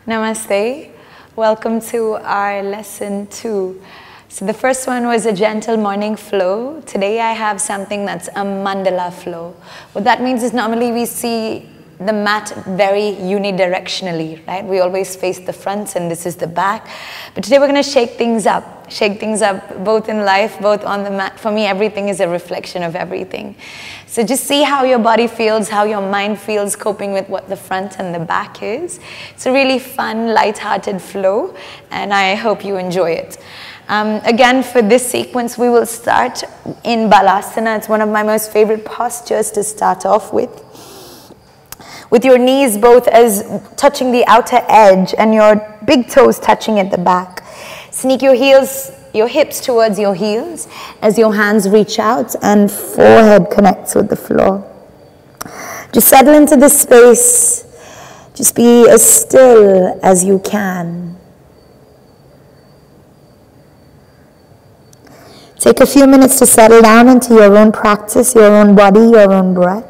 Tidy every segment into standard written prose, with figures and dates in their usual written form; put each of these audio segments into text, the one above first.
Namaste. Welcome to our lesson 2. So the first one was a gentle morning flow. Today I have something that's a mandala flow. What that means is normally we see the mat very unidirectionally, right? We always face the front and this is the back. But today we're going to shake things up both in life, both on the mat. For me, everything is a reflection of everything. So just see how your body feels, how your mind feels coping with what the front and the back is. It's a really fun, light-hearted flow, and I hope you enjoy it. Again, for this sequence, we will start in Balasana. It's one of my most favorite postures to start off with your knees both as touching the outer edge and your big toes touching at the back. Sneak your hips towards your heels as your hands reach out and forehead connects with the floor. Just settle into this space. Just be as still as you can. Take a few minutes to settle down into your own practice, your own body, your own breath.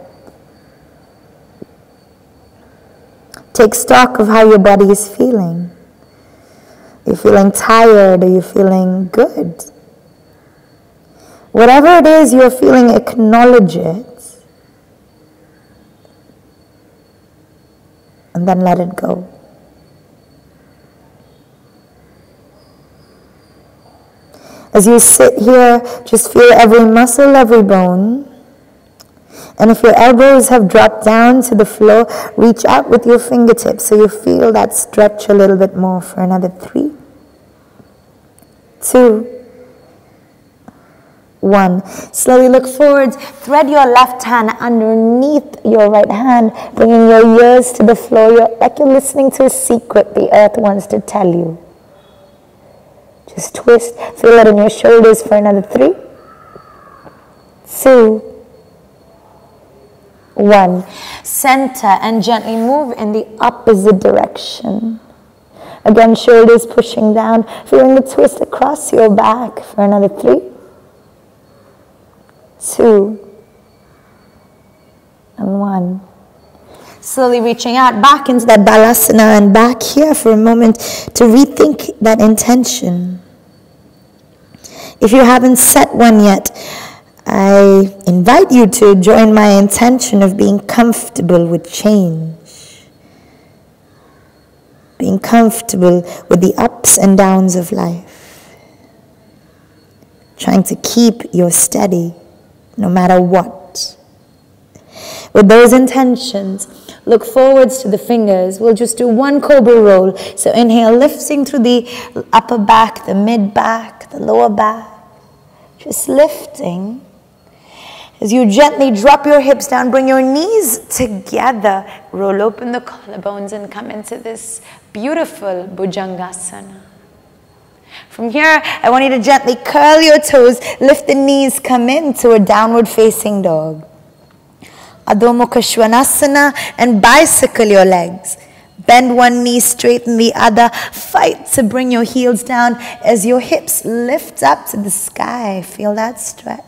Take stock of how your body is feeling. Are you feeling tired? Are you feeling good? Whatever it is you're feeling, acknowledge it. And then let it go. As you sit here, just feel every muscle, every bone. And if your elbows have dropped down to the floor, reach out with your fingertips so you feel that stretch a little bit more for another 3, 2, 1. Slowly look forward. Thread your left hand underneath your right hand, bringing your ears to the floor. Like you're listening to a secret the earth wants to tell you. Just twist. Feel it in your shoulders for another 3, 2, 1. Center and gently move in the opposite direction. Again, shoulders pushing down, feeling the twist across your back for another 3, 2, and 1. Slowly reaching out back into that Balasana and back here for a moment to rethink that intention. If you haven't set one yet, I invite you to join my intention of being comfortable with change. Being comfortable with the ups and downs of life. Trying to keep your steady no matter what. With those intentions, look forwards to the fingers. We'll just do one cobra roll. So inhale, lifting through the upper back, the mid back, the lower back. Just lifting. As you gently drop your hips down, bring your knees together. Roll open the collarbones and come into this beautiful Bhujangasana. From here, I want you to gently curl your toes, lift the knees, come into a downward facing dog. Adho Mukha Svanasana and bicycle your legs. Bend one knee, straighten the other. Fight to bring your heels down as your hips lift up to the sky. Feel that stretch.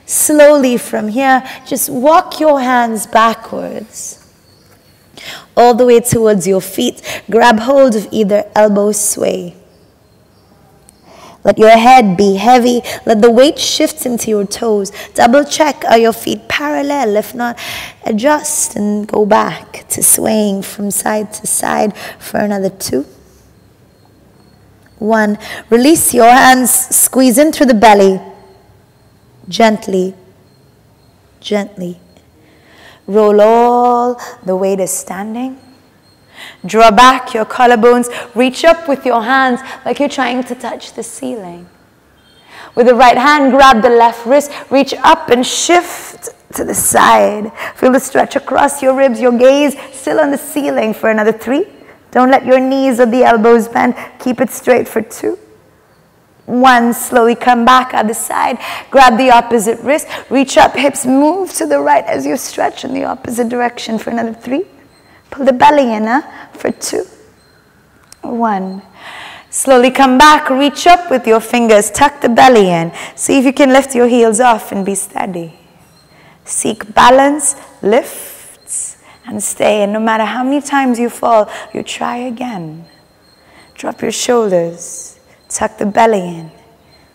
Slowly from here, just walk your hands backwards. All the way towards your feet. Grab hold of either elbow, sway. Let your head be heavy. Let the weight shift into your toes. Double check, are your feet parallel? If not, adjust and go back to swaying from side to side for another 2, 1. Release your hands, squeeze in through the belly. Gently, gently. Roll all the way to standing. Draw back your collarbones. Reach up with your hands like you're trying to touch the ceiling. With the right hand, grab the left wrist. Reach up and shift to the side. Feel the stretch across your ribs. Your gaze still on the ceiling for another 3. Don't let your knees or the elbows bend. Keep it straight for 2, 1. Slowly come back other side. Grab the opposite wrist. Reach up, hips move to the right as you stretch in the opposite direction for another 3. Pull the belly in for 2, 1. Slowly come back. Reach up with your fingers. Tuck the belly in. See if you can lift your heels off and be steady. Seek balance. Lift and stay. And no matter how many times you fall, you try again. Drop your shoulders, tuck the belly in.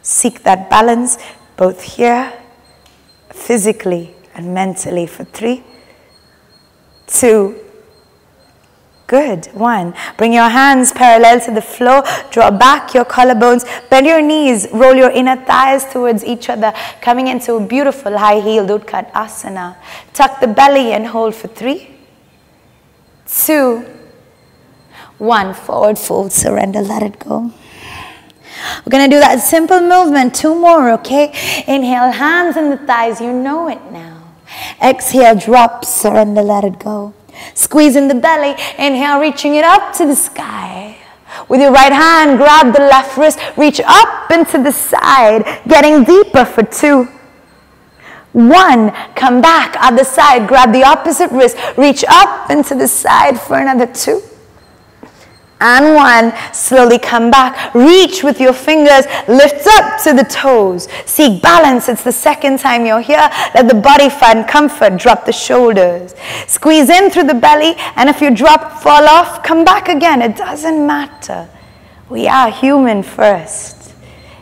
Seek that balance both here, physically and mentally for 3, 2, good, 1. Bring your hands parallel to the floor. Draw back your collarbones. Bend your knees. Roll your inner thighs towards each other. Coming into a beautiful high-heeled Utkatasana. Tuck the belly and hold for 3, 2, 1. Forward fold. Surrender. Let it go. We're going to do that simple movement. 2 more, okay? Inhale, hands in the thighs. You know it now. Exhale, drop. Surrender. Let it go. Squeeze in the belly. Inhale, reaching it up to the sky. With your right hand, grab the left wrist. Reach up into the side. Getting deeper for 2, 1. Come back. Other side. Grab the opposite wrist. Reach up into the side for another 2. And 1, slowly come back. Reach with your fingers, lift up to the toes. Seek balance. It's the second time you're here. Let the body find comfort. Drop the shoulders. Squeeze in through the belly. And if you drop, fall off, come back again. It doesn't matter. We are human first.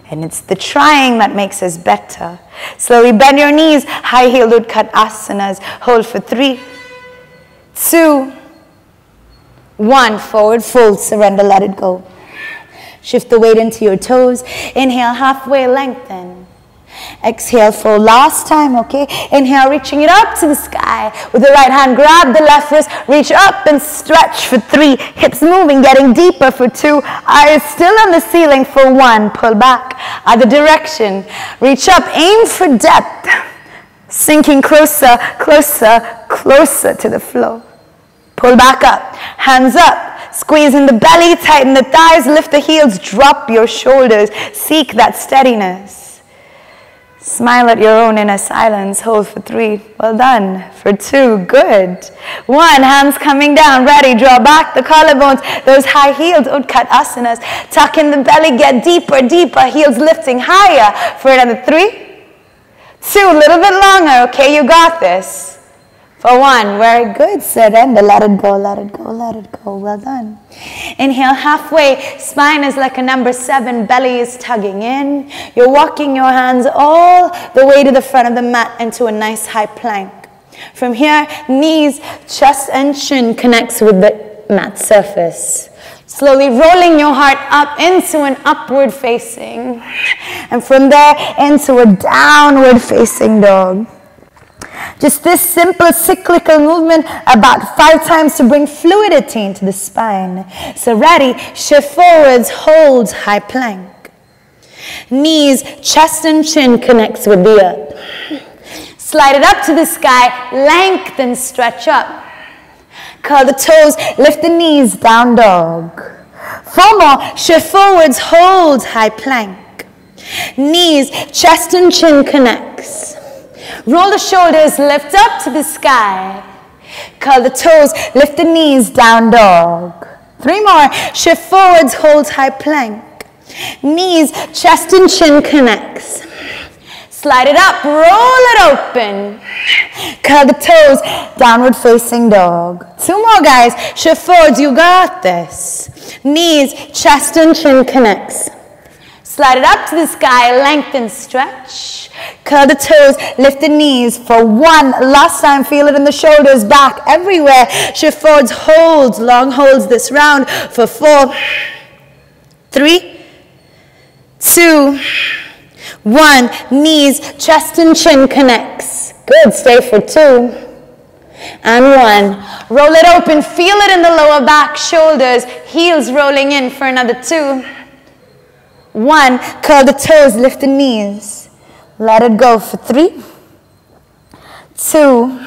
And it's the trying that makes us better. Slowly bend your knees. High-heeled Utkatasana. Hold for 3, 2, 1. Forward fold. Surrender. Let it go. Shift the weight into your toes. Inhale, halfway lengthen. Exhale, fold. Last time, okay? Inhale, reaching it up to the sky. With the right hand, grab the left wrist. Reach up and stretch for 3. Hips moving, getting deeper for 2. Eyes still on the ceiling for 1. Pull back. Other direction. Reach up. Aim for depth. Sinking closer, closer, closer to the floor. Pull back up, hands up, squeeze in the belly, tighten the thighs, lift the heels, drop your shoulders, seek that steadiness. Smile at your own inner silence, hold for 3, well done, for 2, good. 1, hands coming down, ready, draw back the collarbones, those high-heeled Utkatasana, tuck in the belly, get deeper, deeper, heels lifting higher, for another 3, 2, a little bit longer, okay, you got this. For 1, very good, surrender, let it go, let it go, let it go, well done. Inhale, halfway, spine is like a number 7, belly is tugging in. You're walking your hands all the way to the front of the mat into a nice high plank. From here, knees, chest and chin connects with the mat surface. Slowly rolling your heart up into an upward facing. And from there, into a downward facing dog. Just this simple cyclical movement about 5 times to bring fluidity into the spine. So ready, shift forwards, hold high plank. Knees, chest and chin connects with the earth. Slide it up to the sky, lengthen, stretch up. Curl the toes, lift the knees, down dog. 4 more, shift forwards, hold high plank. Knees, chest and chin connects. Roll the shoulders, lift up to the sky. Curl the toes, lift the knees, down dog. 3 more, shift forwards, hold high plank. Knees, chest and chin connects. Slide it up, roll it open. Curl the toes, downward facing dog. 2 more guys, shift forwards, you got this. Knees, chest and chin connects. Slide it up to the sky, lengthen, stretch. Curl the toes, lift the knees for 1. Last time, feel it in the shoulders, back, everywhere. Shift forwards, holds, long holds this round for 4, 3, 2, 1. Knees, chest and chin connects. Good, stay for 2. And 1. Roll it open, feel it in the lower back, shoulders, heels rolling in for another 2. 1, curl the toes, lift the knees. Let it go for 3, 2,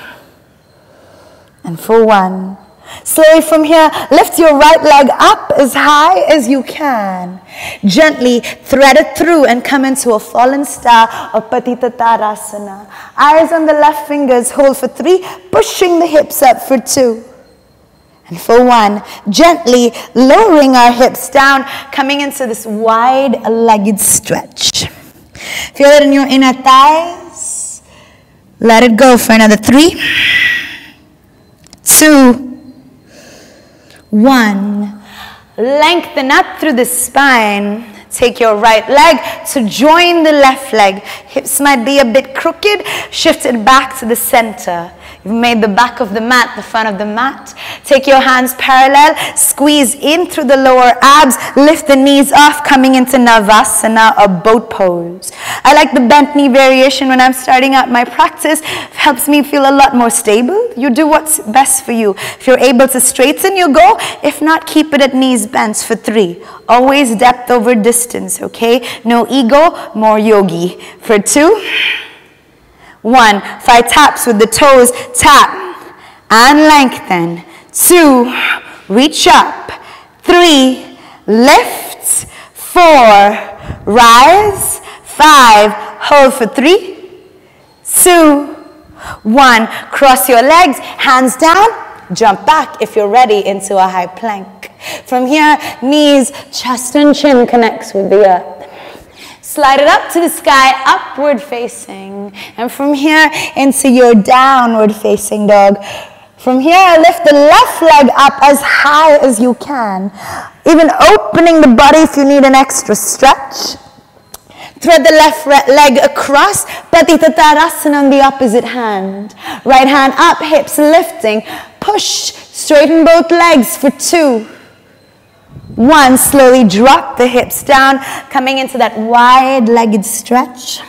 and for 1. Slowly from here, lift your right leg up as high as you can. Gently thread it through and come into a fallen star or Patita Tadasana. Eyes on the left fingers, hold for 3, pushing the hips up for 2. And for 1, gently lowering our hips down, coming into this wide-legged stretch. Feel it in your inner thighs. Let it go for another 3, 2, 1. Lengthen up through the spine. Take your right leg to join the left leg. Hips might be a bit crooked. Shift it back to the center. You've made the back of the mat the front of the mat. Take your hands parallel. Squeeze in through the lower abs. Lift the knees off, coming into Navasana or boat pose. I like the bent knee variation when I'm starting out my practice. It helps me feel a lot more stable. You do what's best for you. If you're able to straighten, you go. If not, keep it at knees bent for 3. Always depth over distance, okay? No ego, more yogi. For 2, 1. 5 taps with the toes. Tap and lengthen. 2. Reach up. 3. Lift. 4. Rise. 5. Hold for 3, 2, 1. Cross your legs. Hands down. Jump back if you're ready into a high plank. From here, knees, chest and chin connects with the earth. Slide it up to the sky, upward facing. And from here into your downward facing dog. From here, lift the left leg up as high as you can. Even opening the body if you need an extra stretch. Thread the left leg across, Patita Tadasana on the opposite hand. Right hand up, hips lifting. Push, straighten both legs for 2, 1. Slowly drop the hips down, coming into that wide-legged stretch.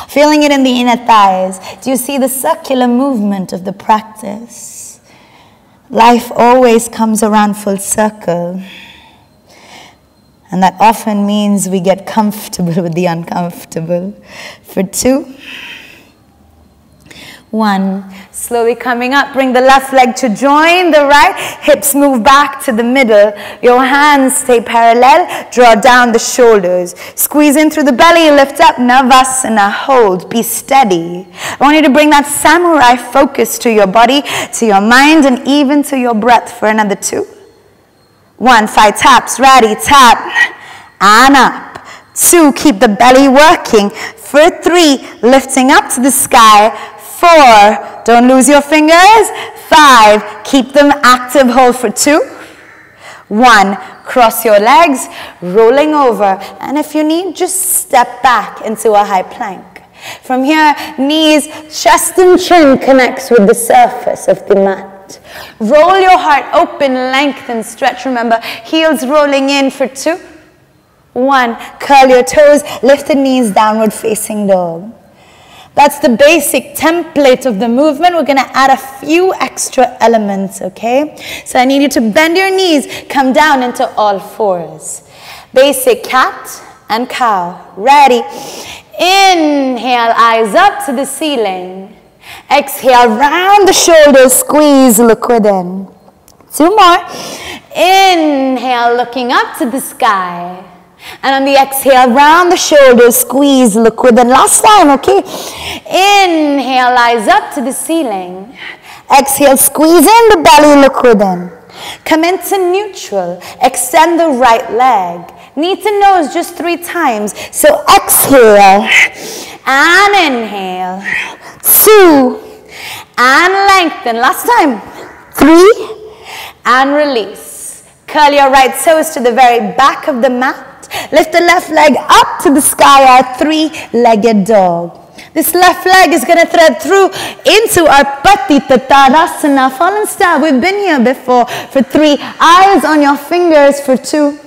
Feeling it in the inner thighs. Do you see the circular movement of the practice? Life always comes around full circle. And that often means we get comfortable with the uncomfortable. For 2, 1. Slowly coming up, bring the left leg to join the right. Hips move back to the middle. Your hands stay parallel. Draw down the shoulders. Squeeze in through the belly, lift up. Navasana, hold. Be steady. I want you to bring that samurai focus to your body, to your mind, and even to your breath for another 2, 1. 5 taps. Ready. Tap. And up. 2. Keep the belly working. For 3. Lifting up to the sky. 4. Don't lose your fingers. 5. Keep them active. Hold for 2, 1. Cross your legs. Rolling over. And if you need, just step back into a high plank. From here, knees, chest and chin connects with the surface of the mat. Roll your heart open, lengthen, stretch. Remember, heels rolling in for 2, 1. Curl your toes, lift the knees, downward facing dog. That's the basic template of the movement. We're going to add a few extra elements, okay? So I need you to bend your knees, come down into all 4s. Basic cat and cow. Ready? Inhale, eyes up to the ceiling. Exhale, round the shoulders, squeeze, look within. 2 more. Inhale, looking up to the sky. And on the exhale, round the shoulders, squeeze, look within. Last time, okay? Inhale, eyes up to the ceiling. Exhale, squeeze in the belly, look within. Come into neutral. Extend the right leg. Knee to nose just 3 times. So exhale and inhale. 2 and lengthen. Last time. 3 and release. Curl your right toes to the very back of the mat. Lift the left leg up to the sky, our 3-legged dog. This left leg is going to thread through into our Patita Tadasana, fallen star. We've been here before. For 3, eyes on your fingers for 2,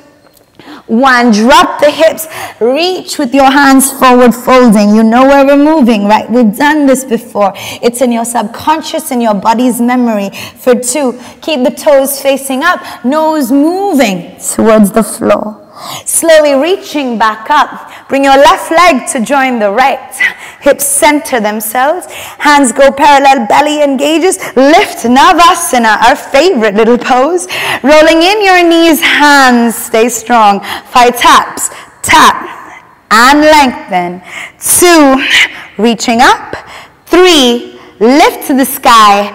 1. Drop the hips. Reach with your hands forward, folding. You know where we're moving, right? We've done this before. It's in your subconscious, in your body's memory. For 2, keep the toes facing up, nose moving towards the floor. Slowly reaching back up. Bring your left leg to join the right. Hips center themselves. Hands go parallel, belly engages. Lift Navasana, our favorite little pose. Rolling in your knees, hands stay strong. 5 taps. Tap and lengthen. 2, reaching up. 3, lift to the sky.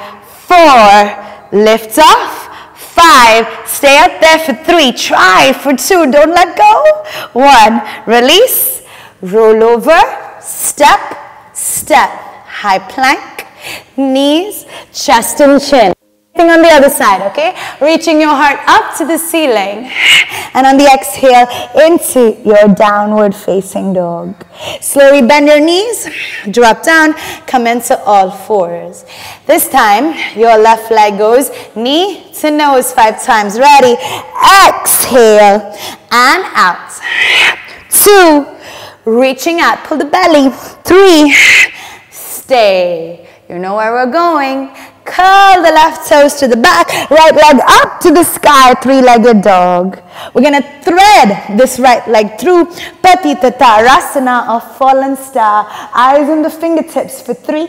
4, lift off. 5, stay up there for 3, try for 2, don't let go. 1, release, roll over, step, step, high plank, knees, chest and chin. thing on the other side, okay? Reaching your heart up to the ceiling. And on the exhale, into your downward facing dog. Slowly bend your knees, drop down, come into all fours. This time, your left leg goes knee to nose 5 times. Ready? Exhale and out. 2, reaching out, pull the belly. 3, stay. You know where we're going. Curl the left toes to the back, right leg up to the sky, 3-legged dog. We're going to thread this right leg through Patitattarasana or fallen star. Eyes on the fingertips for 3,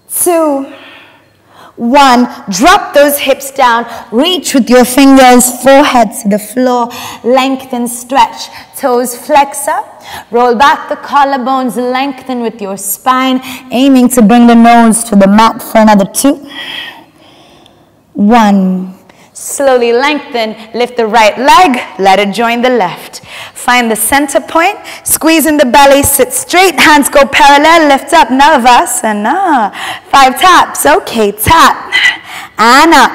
2, 1. Drop those hips down. Reach with your fingers, forehead to the floor. Lengthen, stretch. Toes flex up. Roll back the collarbones. Lengthen with your spine. Aiming to bring the nose to the mat for another 2, 1. Slowly lengthen. Lift the right leg. Let it join the left. Find the center point. Squeeze in the belly. Sit straight. Hands go parallel. Lift up. Navasana. 5 taps. Okay. Tap. And up.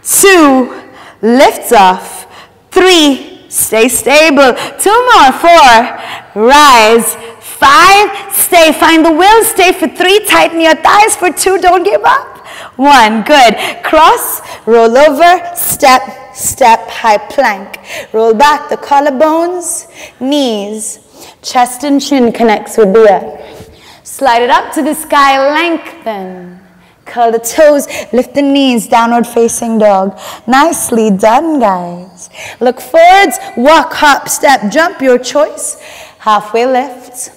2. Lift off. 3. Stay stable. 2 more. 4. Rise. 5. Stay. Find the will. Stay for 3. Tighten your thighs for 2. Don't give up. 1, good. Cross, roll over, step, step, high plank. Roll back the collarbones, knees, chest and chin connects with the earth. Slide it up to the sky, lengthen. Curl the toes, lift the knees, downward facing dog. Nicely done, guys. Look forwards, walk, hop, step, jump, your choice. Halfway lift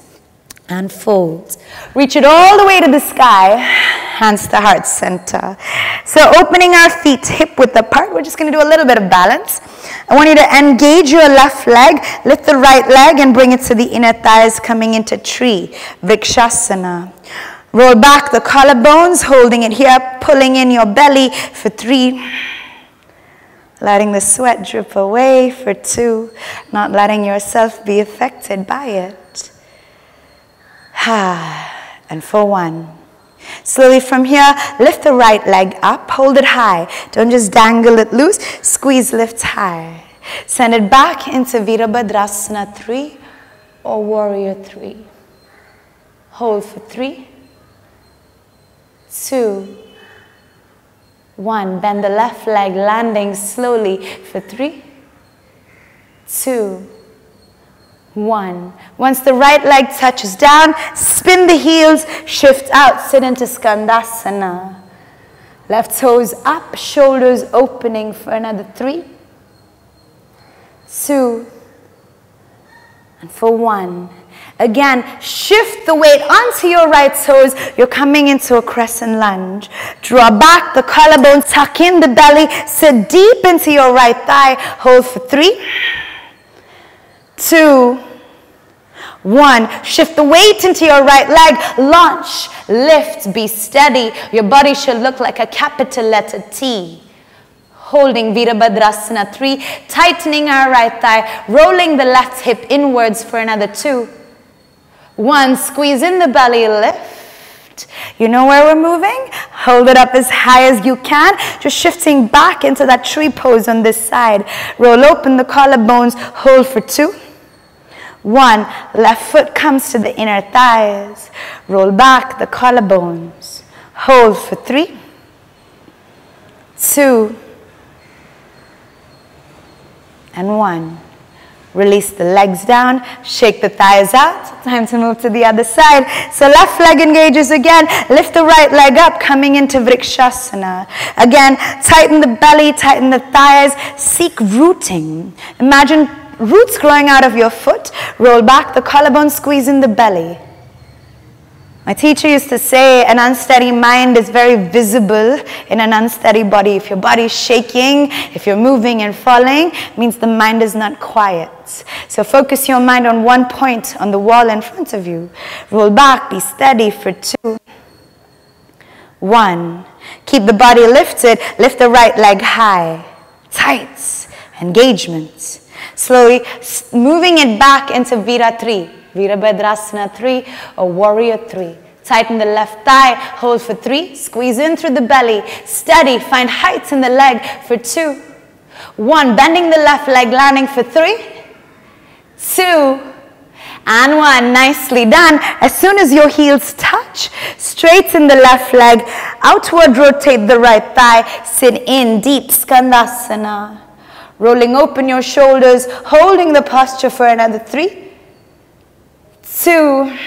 and fold. Reach it all the way to the sky, hands to heart center. So opening our feet hip width apart, we're just going to do a little bit of balance. I want you to engage your left leg, lift the right leg and bring it to the inner thighs, coming into tree, Vrikshasana. Roll back the collarbones, holding it here, pulling in your belly for 3. Letting the sweat drip away for 2, not letting yourself be affected by it. And for 1. Slowly from here, lift the right leg up, hold it high. Don't just dangle it loose, squeeze, lift high. Send it back into Virabhadrasana 3 or Warrior 3. Hold for 3, 2, 1. Bend the left leg, landing slowly for 3, 2, 1. Once the right leg touches down, spin the heels, shift out, sit into Skandasana. Left toes up, shoulders opening for another 3, 2, and for 1. Again, shift the weight onto your right toes. You're coming into a crescent lunge. Draw back the collarbone, tuck in the belly, sit deep into your right thigh. Hold for 3, 2, 1. Shift the weight into your right leg. Launch, lift, be steady. Your body should look like a capital letter T. Holding Virabhadrasana 3, tightening our right thigh, rolling the left hip inwards for another 2, 1. Squeeze in the belly, lift. You know where we're moving? Hold it up as high as you can. Just shifting back into that tree pose on this side. Roll open the collarbones, hold for 2, 1. Left foot comes to the inner thighs. Roll back the collarbones. Hold for 3, 2, and 1. Release the legs down, shake the thighs out. Time to move to the other side. So left leg engages again. Lift the right leg up, coming into Vrikshasana. Again, tighten the belly, tighten the thighs. Seek rooting. Imagine roots growing out of your foot. Roll back the collarbone, squeeze in the belly. My teacher used to say an unsteady mind is very visible in an unsteady body. If your body is shaking, if you're moving and falling, it means the mind is not quiet. So focus your mind on one point on the wall in front of you. Roll back, be steady for 2, 1. Keep the body lifted. Lift the right leg high. Tight. Engagement. Slowly moving it back into Vira 3. Virabhadrasana 3 or Warrior 3. Tighten the left thigh, hold for 3, squeeze in through the belly, steady, find height in the leg for 2, 1, bending the left leg, landing for 3, 2, and 1, nicely done. As soon as your heels touch, straighten the left leg, outward rotate the right thigh, sit in deep, Skandasana. Rolling open your shoulders, holding the posture for another 3, 2,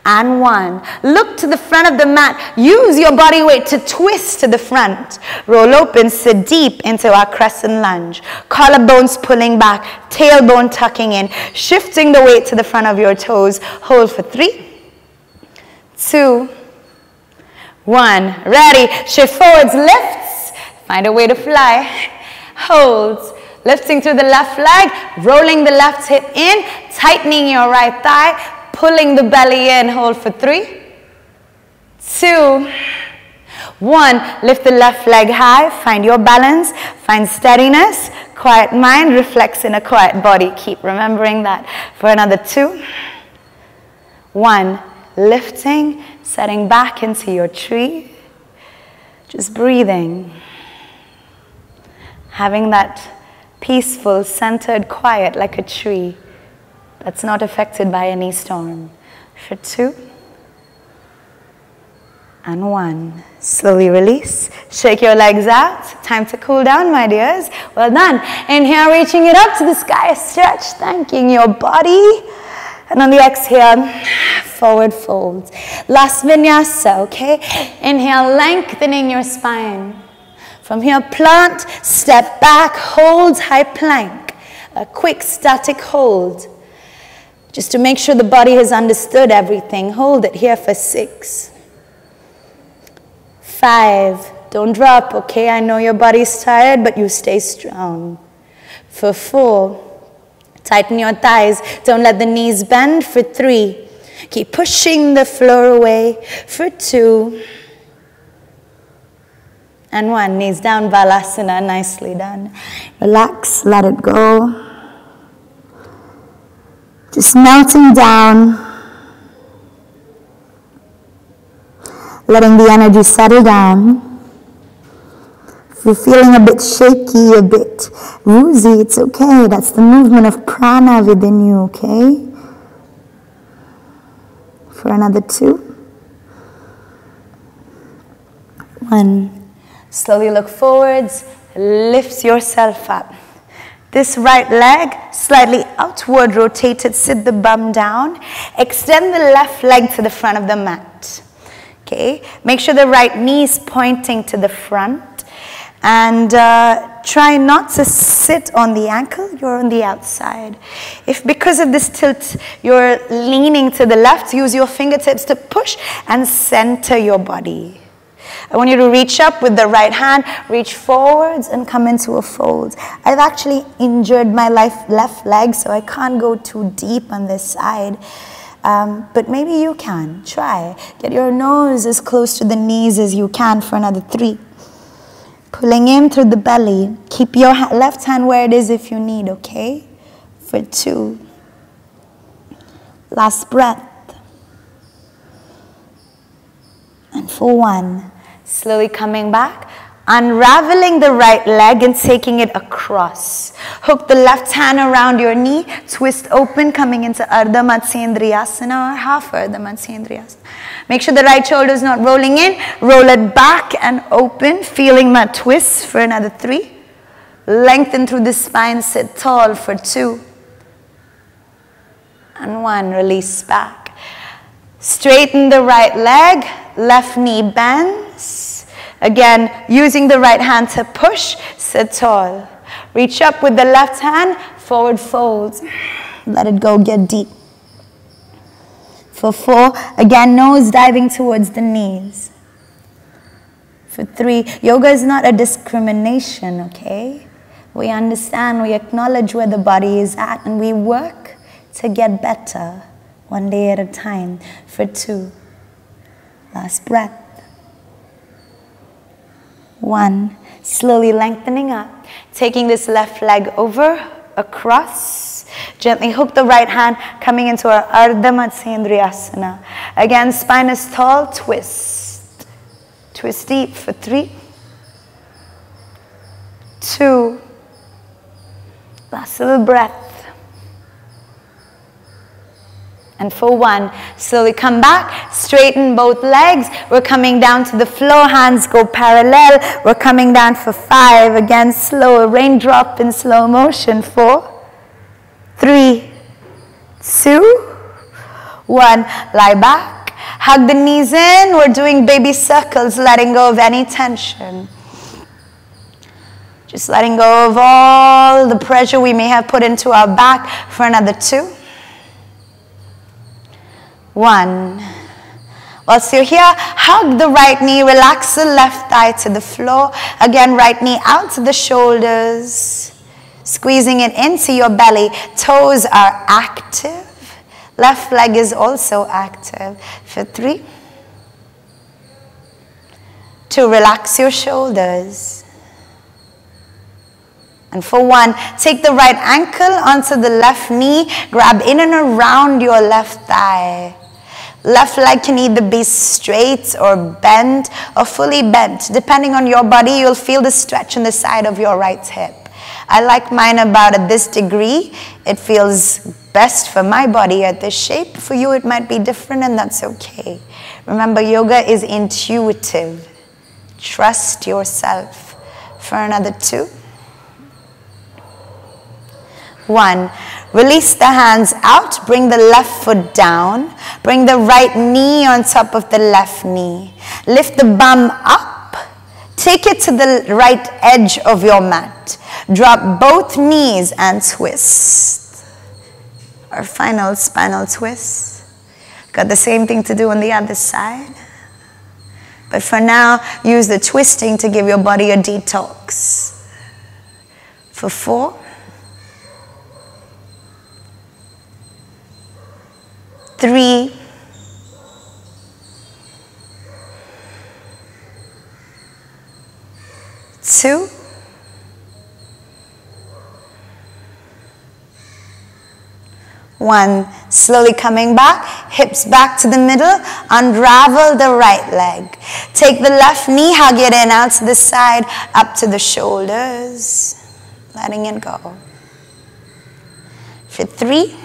and 1. Look to the front of the mat. Use your body weight to twist to the front. Roll open, sit deep into our crescent lunge. Collarbones pulling back, tailbone tucking in, shifting the weight to the front of your toes. Hold for 3, 2, 1. Ready. Shift forwards, lifts. Find a way to fly. Holds. Lifting through the left leg, rolling the left hip in, tightening your right thigh, pulling the belly in, hold for 3, 2, 1. Lift the left leg high, find your balance, find steadiness, quiet mind reflects in a quiet body. Keep remembering that. For another 2, 1. Lifting, setting back into your tree, just breathing, having that peaceful, centered quiet like a tree that's not affected by any storm. For 2, and 1. Slowly release. Shake your legs out. Time to cool down, my dears. Well done. Inhale, reaching it up to the sky. Stretch, thanking your body. And on the exhale, forward fold. Last vinyasa, okay? Inhale, lengthening your spine. From here, plant, step back, hold, high plank. A quick static hold. Just to make sure the body has understood everything. Hold it here for 6. 5. Don't drop, okay? I know your body's tired, but you stay strong. For 4. Tighten your thighs. Don't let the knees bend. For 3. Keep pushing the floor away. For 2. And 1. Knees down, Balasana. Nicely done. Relax, let it go. Just melting down, letting the energy settle down. If you're feeling a bit shaky, a bit woozy, it's okay. That's the movement of prana within you, okay? For another 2. 1. Slowly look forwards, lift yourself up. This right leg, slightly outward rotated, sit the bum down. Extend the left leg to the front of the mat. Okay, make sure the right knee is pointing to the front. And try not to sit on the ankle, you're on the outside. If because of this tilt, you're leaning to the left, use your fingertips to push and center your body. I want you to reach up with the right hand, reach forwards and come into a fold. I've actually injured my left leg, so I can't go too deep on this side. But maybe you can. Try. Get your nose as close to the knees as you can for another 3. Pulling in through the belly. Keep your left hand where it is if you need, okay? For 2. Last breath. And for 1. Slowly coming back, unraveling the right leg and taking it across. Hook the left hand around your knee, twist open, coming into Ardha Matsyendriyasana or half Ardha Matsyendriyasana. Make sure the right shoulder is not rolling in. Roll it back and open, feeling that twist for another 3. Lengthen through the spine, sit tall for 2. And 1, release back. Straighten the right leg, left knee bends. Again, using the right hand to push, sit tall. Reach up with the left hand, forward fold. Let it go, get deep. For 4, again, nose diving towards the knees. For 3, yoga is not a discrimination, okay? We understand, we acknowledge where the body is at, and we work to get better, one day at a time. For 2, last breath. 1, slowly lengthening up, taking this left leg over, across, Gently hook the right hand, coming into our Ardha Matsyendriyasana. Again, spine is tall, twist. Twist deep for 3, 2, last little breath. And for 1, slowly come back, straighten both legs. We're coming down to the floor, hands go parallel. We're coming down for 5, again slow, a raindrop in slow motion. 4, 3, 2, 1. Lie back, hug the knees in. We're doing baby circles, letting go of any tension. Just letting go of all the pressure we may have put into our back for another 2. 1. Whilst you're here, hug the right knee, relax the left thigh to the floor. Again, right knee out to the shoulders, squeezing it into your belly. Toes are active. Left leg is also active. For 3, 2, relax your shoulders. And for 1, take the right ankle onto the left knee, grab in and around your left thigh. Left leg can either be straight or bent or fully bent. Depending on your body, you'll feel the stretch on the side of your right hip. I like mine about at this degree. It feels best for my body at this shape. For you, it might be different, and that's okay. Remember, yoga is intuitive. Trust yourself. For another 2. 1. Release the hands out. Bring the left foot down. Bring the right knee on top of the left knee. Lift the bum up. Take it to the right edge of your mat. Drop both knees and twist. Our final spinal twist. Got the same thing to do on the other side. But for now, use the twisting to give your body a detox. For 4. 3, 2, 1. Slowly coming back, hips back to the middle, unravel the right leg. Take the left knee, hug it in out to the side, up to the shoulders, letting it go. For 3,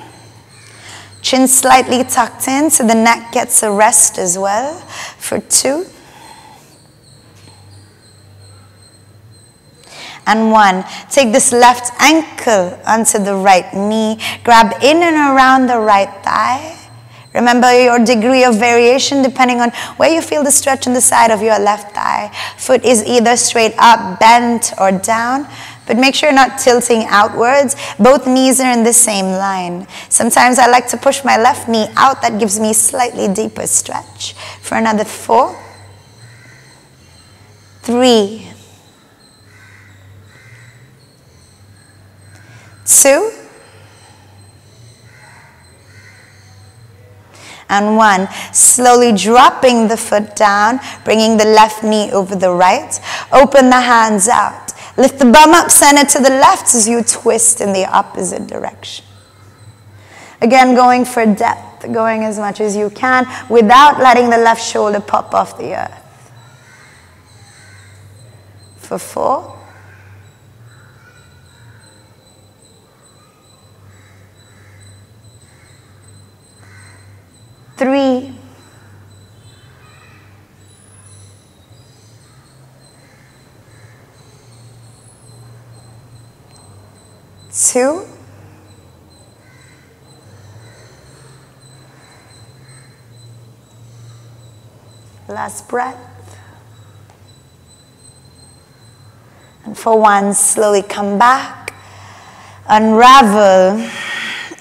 chin slightly tucked in so the neck gets a rest as well. For 2. And 1. Take this left ankle onto the right knee. Grab in and around the right thigh. Remember your degree of variation depending on where you feel the stretch on the side of your left thigh. Foot is either straight up, bent, or down. But make sure you're not tilting outwards. Both knees are in the same line. Sometimes I like to push my left knee out. That gives me slightly deeper stretch. For another 4, 3, 2, and 1. Slowly dropping the foot down, bringing the left knee over the right. Open the hands out. Lift the bum up, send it to the left as you twist in the opposite direction. Again, going for depth, going as much as you can without letting the left shoulder pop off the earth. For 4, 3, 2, last breath. And for 1, slowly come back, unravel.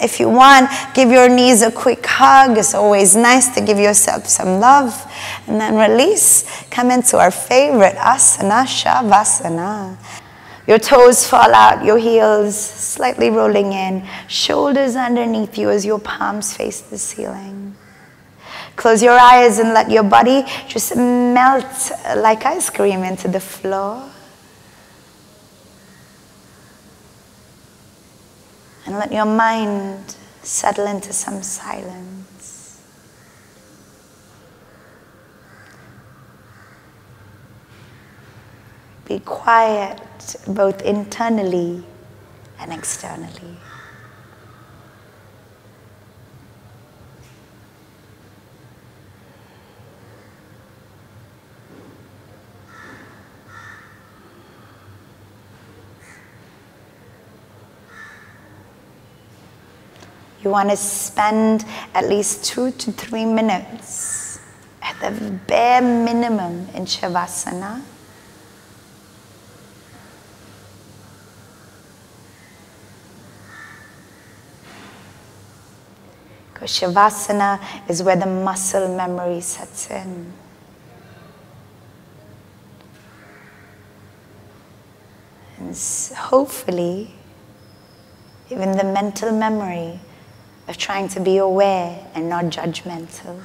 If you want, give your knees a quick hug. It's always nice to give yourself some love. And then release. Come into our favorite asana, Shavasana. Your toes fall out, your heels slightly rolling in, shoulders underneath you as your palms face the ceiling. Close your eyes and let your body just melt like ice cream into the floor. And And let your mind settle into some silence. Be quiet both internally and externally. You want to spend at least 2 to 3 minutes at the bare minimum in Shavasana. Because Shavasana is where the muscle memory sets in. And hopefully, even the mental memory of trying to be aware and not judgmental.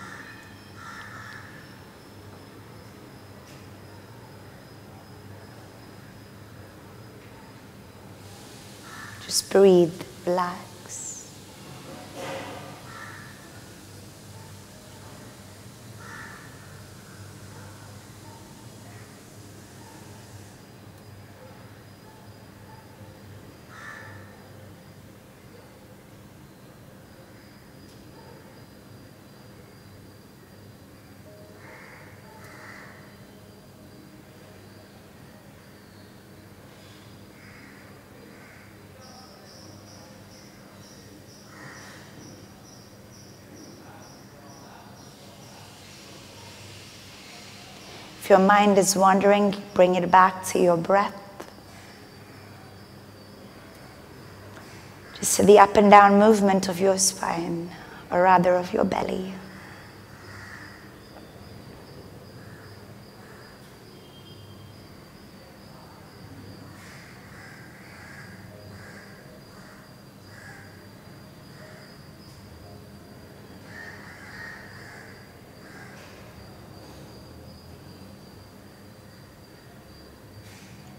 Just breathe, relax. If your mind is wandering, bring it back to your breath. Just to the up and down movement of your spine, or rather of your belly.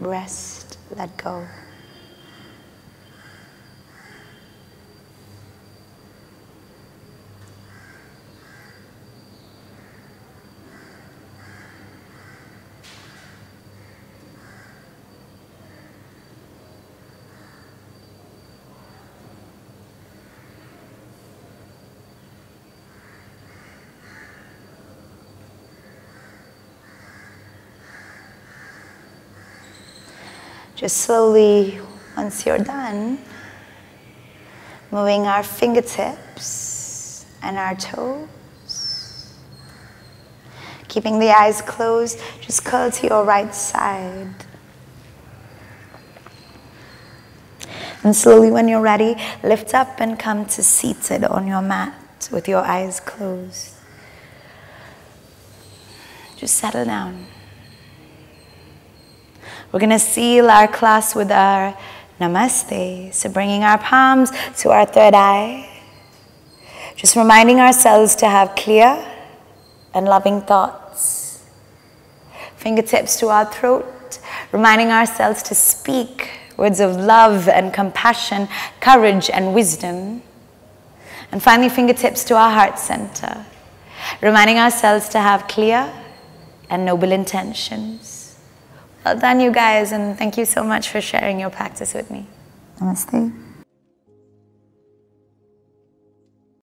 Rest, let go. Just slowly, once you're done, moving our fingertips and our toes. Keeping the eyes closed, just curl to your right side. And slowly, when you're ready, lift up and come to seated on your mat with your eyes closed. Just settle down. We're going to seal our class with our namaste. So bringing our palms to our third eye. Just reminding ourselves to have clear and loving thoughts. Fingertips to our throat. Reminding ourselves to speak words of love and compassion, courage and wisdom. And finally, fingertips to our heart center. Reminding ourselves to have clear and noble intentions. Well done, you guys, and thank you so much for sharing your practice with me. Namaste.